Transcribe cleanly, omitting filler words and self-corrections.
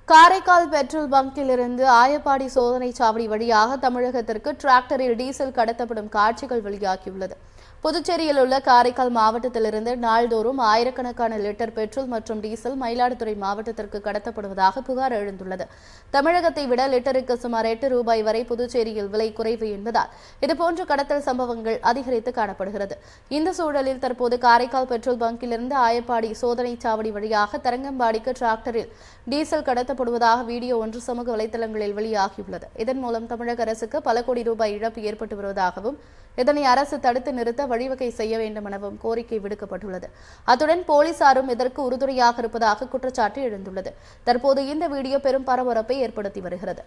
Karaikal petrol பங்கிலிருந்து Ayappadi சோதனை சாவடி வழியாக தமிழகத்திற்கு டிராக்டரில் டீசல் கடத்தப்படும் காட்சிகள் வெளியாகியுள்ளது. புதுச்சேரியில் உள்ள காரைக்கால் மாவட்டத்திலிருந்து நாள்தோறும் ஆயிரக்கணக்கான லிட்டர் பெட்ரோல் மற்றும் டீசல் மயிலாடுதுறை மாவட்டத்திற்கு கடத்தப்படுவதாக புகார் எழுந்துள்ளது. தமிழகத்தை விட லிட்டருக்கு சுமார் ₹8 வரை புதுச்சேரியில் விலை குறைவு என்பதால் இதுபோன்ற கடத்தல் சம்பவங்கள் அதிகரித்து காணப்படுகிறது. இந்த சூழலில் தற்போது காரைக்கால் பெட்ரோல் பங்கிலிருந்து ஆயப்பாடி சோதனை சாவடி வழியாக தரங்கம்பாடிக்கு டிராக்டரில் டீசல் கடத்தப்படுவதாக வீடியோ ஒன்று சமூக வலைதளங்களில் வெளியாகியுள்ளது. இதன் மூலம் தமிழக அரசுக்கு பல கோடி ரூபாய் இழப்பு ஏற்பட்டு வருவதாகவும் இதனை அரசு தடுத்து நிறுத்த வழிவகை செய்ய வேண்டும் எனவும் கோரிக்கை விடுக்கப்பட்டுள்ளது. அத்துடன் போலீசாரும் இதற்கு உறுதுணையாக இருப்பதாக குற்றச்சாட்டு எழுந்துள்ளது. தற்போது இந்த வீடியோ பெரும் பரபரப்பை ஏற்படுத்தி வருகிறது.